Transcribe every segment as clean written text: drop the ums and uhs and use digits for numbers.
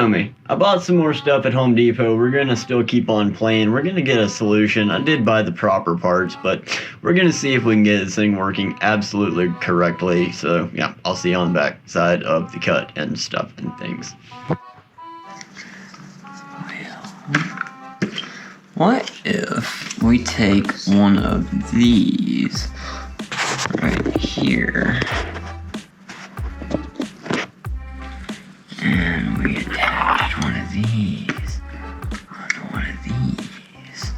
know me. I bought some more stuff at Home Depot. We're gonna still keep on playing. We're gonna get a solution. I did buy the proper parts, but we're gonna see if we can get this thing working absolutely correctly. So yeah, I'll see you on the back side of the cut and stuff and things. What if we take one of these right here and we attach one of these onto one of these?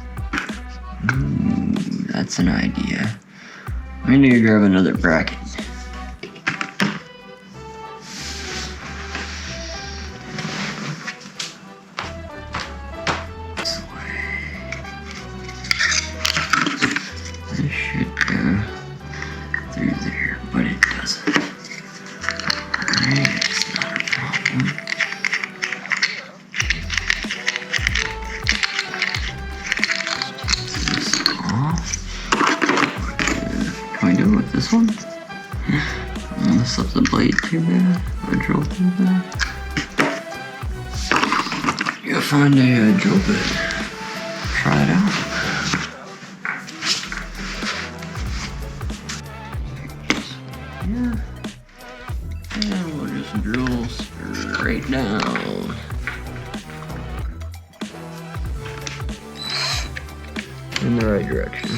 Ooh, that's an idea. We need to grab another bracket. This one? Mess up the blade too bad. Or drill too bad. You gotta find a drill bit. Try it out. Yeah. And we'll just drill straight down. In the right direction.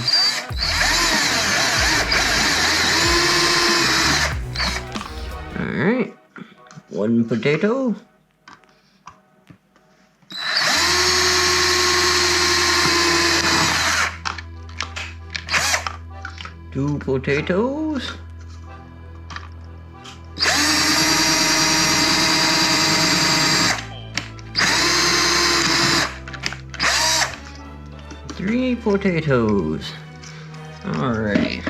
Alright, one potato. Two potatoes. Three potatoes. Alright.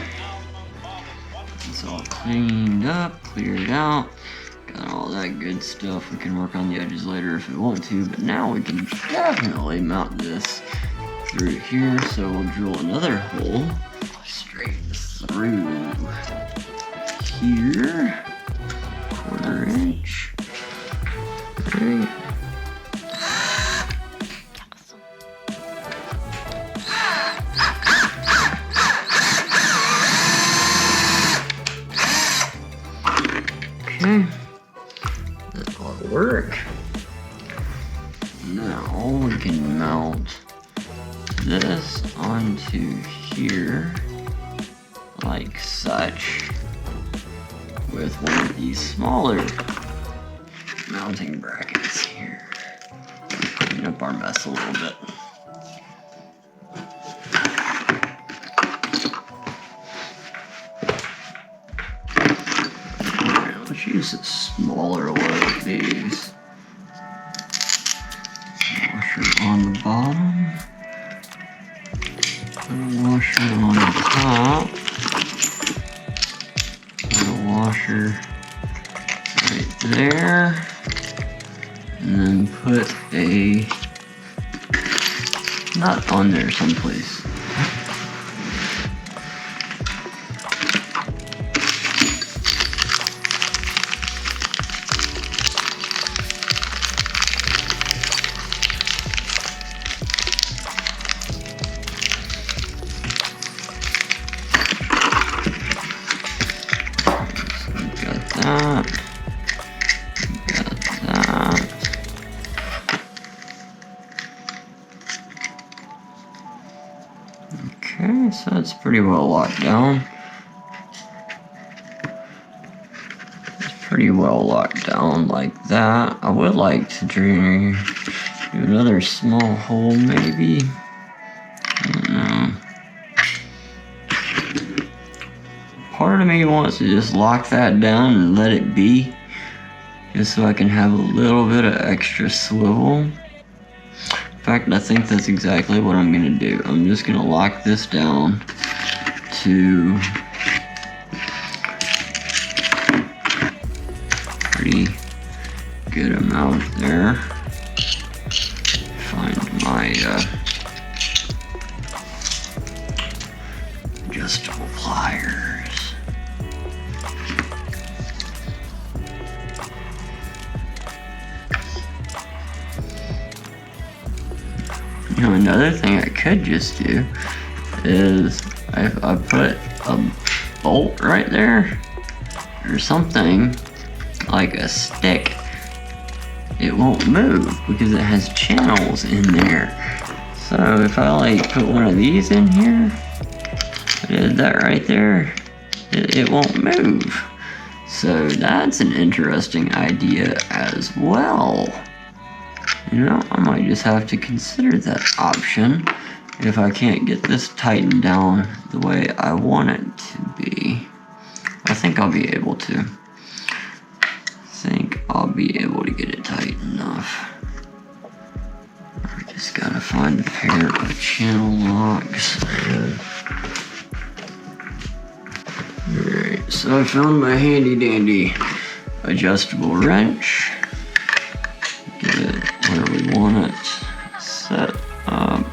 It's all cleaned up, cleared out, got all that good stuff. We can work on the edges later if we want to, but now we can definitely mount this through here. So we'll drill another hole straight through here, 1/4 inch. Right. Okay, that ought to work. Now we can mount this onto here like such with one of these smaller mounting brackets here. Clean up our mess a little bit. Let's use a smaller one of these. Washer on the bottom. Put a washer on the top. Put a washer right there. And then put a nut on there someplace. Okay, so it's pretty well locked down. It's pretty well locked down like that. I would like to do another small hole maybe. I don't know. Part of me wants to just lock that down and let it be, just so I can have a little bit of extra swivel. In fact, I think that's exactly what I'm gonna do. I'm just gonna lock this down to pretty good amount there. Find my adjustable pliers. another thing I could just do is if I put a bolt right there or something like a stick, it won't move because it has channels in there. So if I like put one of these in here, did that right there, it won't move. So that's an interesting idea as well. You know, I might just have to consider that option if I can't get this tightened down the way I want it to be. I think I'll be able to. I'll be able to get it tight enough. I just gotta find a pair of channel locks. Alright, so I found my handy dandy adjustable wrench. Get it where we want it set up,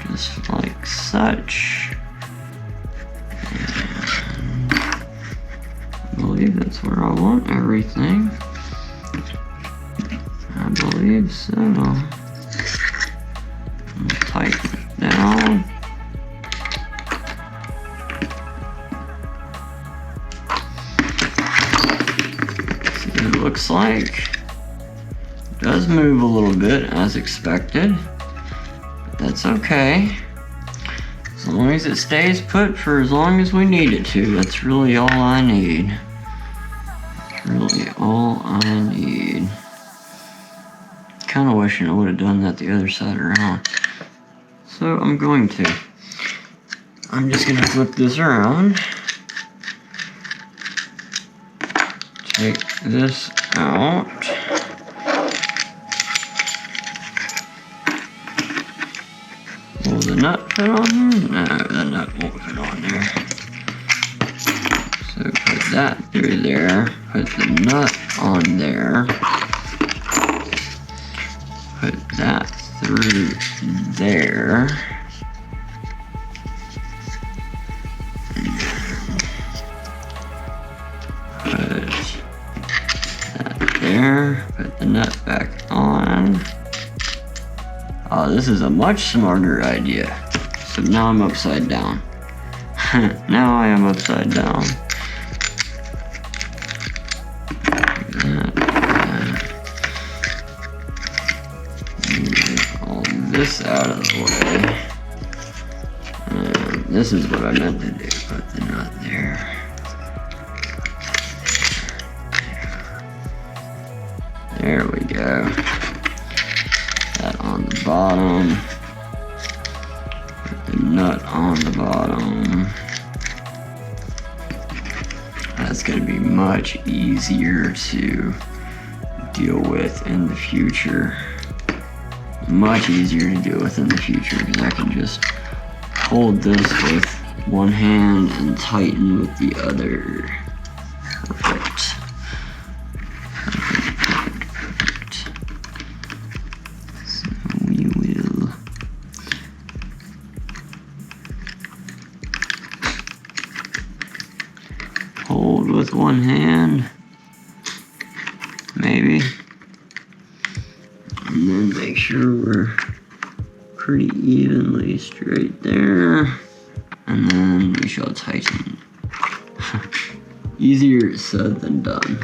just like such. I believe that's where I want everything. I believe so. Tighten it down. See what it looks like. It does move a little bit as expected, but that's okay. As long as it stays put for as long as we need it to, that's really all I need. That's really all I need. Kinda wishing I would have done that the other side around. So I'm going to. I'm just gonna flip this around. Take this out. Will the nut fit on here? No, the nut won't fit on there. So put that through there. Put the nut on there. Put that through there. Put that there. Put the nut back on. Oh, this is a much smarter idea. So now I'm upside down. Now I am upside down. Move all this out of the way. And this is what I meant to do. Put the nut there. There we go. That on the bottom. Put the nut on the bottom. That's going to be much easier to deal with in the future. Much easier to deal with in the future because I can just hold this with one hand and tighten with the other. Perfect. So we will hold with one hand, maybe, and then make sure we're pretty evenly straight there, and then we shall tighten. Easier said than done.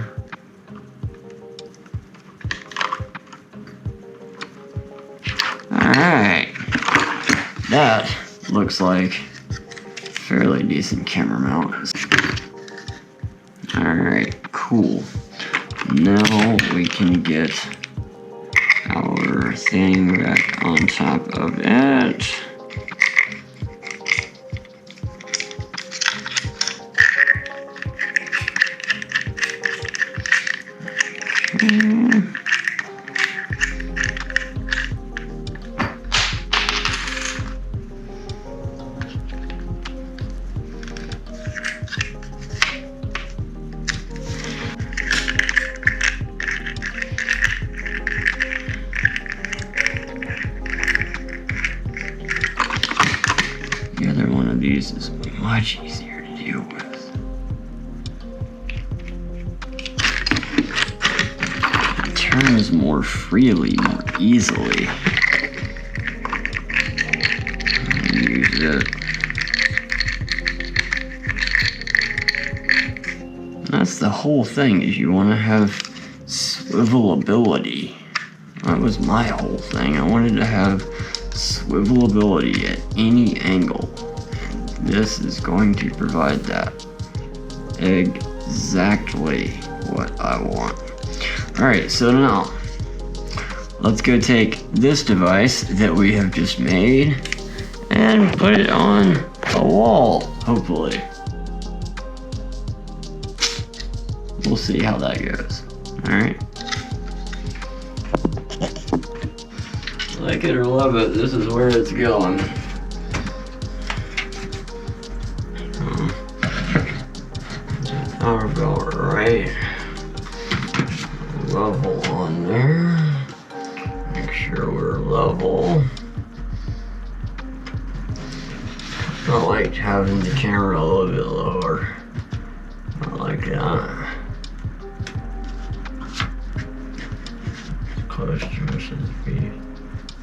Alright, that looks like fairly decent camera mount. Alright, cool. Now we can get our thing back on top of it. Okay. The other one of these is much easier to deal with. It turns more freely, more easily. whole thing is you want to have swivelability. That was my whole thing. I wanted to have swivelability at any angle. And this is going to provide that. Exactly what I want. Alright, so now let's go take this device that we have just made and put it on a wall, hopefully. We'll see how that goes. Alright. Like it or love it, this is where it's going. How about right level on there. Make sure we're level. I like having the camera a little bit lower. I like that. Close to this be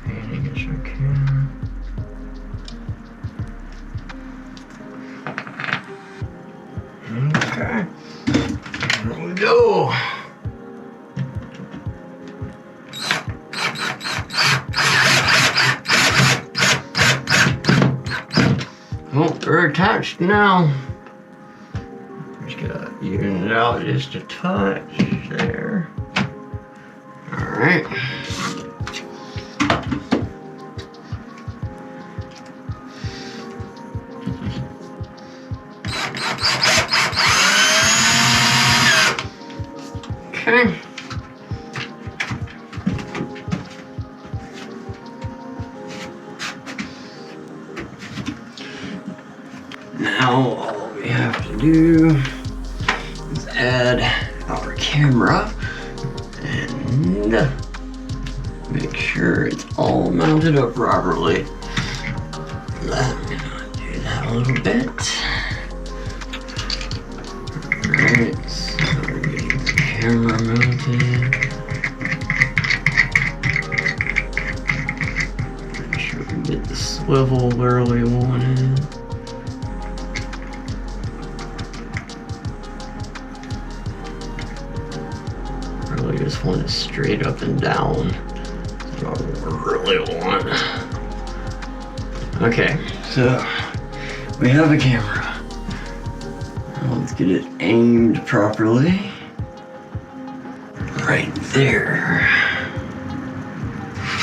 painting as I can. Okay. Here we go. Oh, they're attached now. Just gotta even it out just a touch there. Alright. Okay. Now all we have to do is add our camera and make sure it's all mounted up properly. Let me do that a little bit. Alright, so we're getting the camera mounted. Make sure we get the swivel where we want it. Really just want it straight up and down. That's what I really want. Okay, so we have a camera. Let's get it aimed properly. Right there.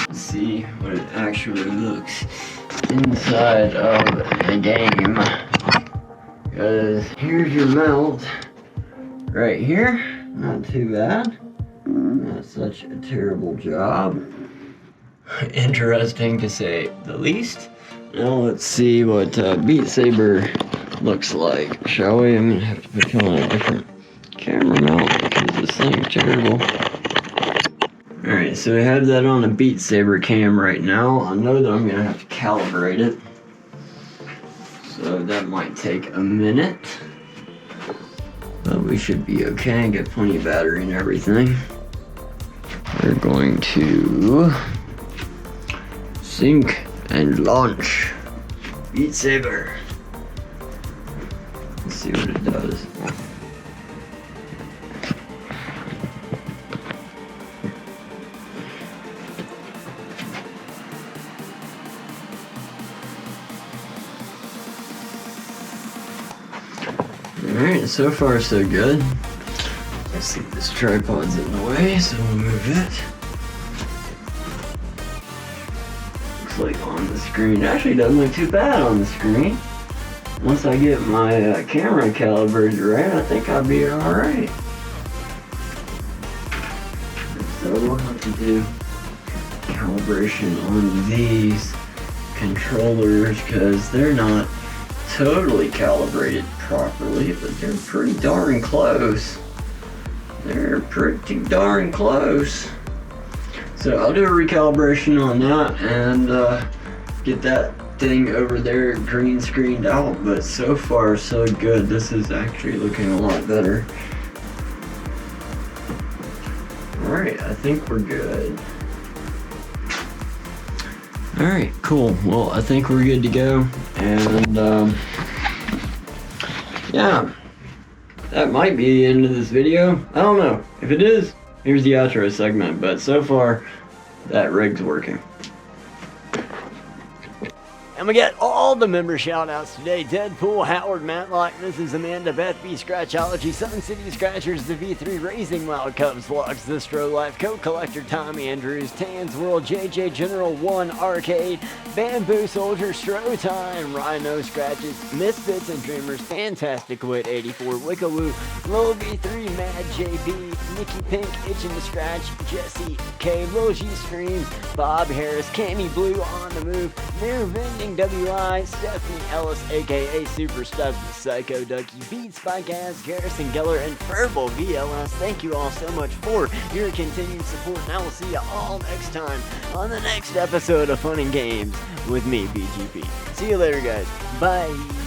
Let's see what it actually looks inside of the game. Because here's your mount right here. Not too bad. Not such a terrible job. Interesting to say the least. Now let's see what Beat Saber looks like, shall we? I'm gonna have to put you on a different camera mount because this thing's terrible. Alright, so I have that on a Beat Saber cam right now. I know that I'm gonna have to calibrate it. So that might take a minute. But we should be okay, get plenty of battery and everything. We're going to sync and launch Beat Saber. Let's see what it does. Alright, so far so good. Let's see, this tripod's in the way, so we'll move it. Looks like on the screen, it actually doesn't look too bad on the screen. Once I get my camera calibrated right, I think I'll be alright. So we'll have to do calibration on these controllers because they're not totally calibrated properly, but they're pretty darn close. They're pretty darn close. So I'll do a recalibration on that and get that thing over there green screened out, but so far so good. This is actually looking a lot better. Alright, I think we're good. Alright, cool. Well, I think we're good to go. And yeah, that might be the end of this video. I don't know. If it is, here's the outro segment, but so far, that rig's working. And we got all the member shout-outs today. Deadpool, Howard, Matlock, Mrs. Amanda, Beth B, Scratchology, Sun City Scratchers, the V3 Raising Wild Cubs Vlogs, The Stro Life, Co-Collector Tom Andrews, Tan's World, JJ General 1 Arcade, Bamboo Soldier, Stro Time, Rhino Scratches, Misfits and Dreamers, Fantastic Wit 84, Wickaloo, Lil V3, Mad JB, Nikki Pink, Itching to Scratch, Jesse K, Lil G Streams, Bob Harris, Cammy Blue on the Move, New Vending WI, Stephanie Ellis, aka Super Stubbs, Psycho Ducky, Beats by Gaz, Garrison Geller, and Furball VLS. Thank you all so much for your continued support, and I will see you all next time on the next episode of Fun and Games with me, BGP. See you later, guys. Bye.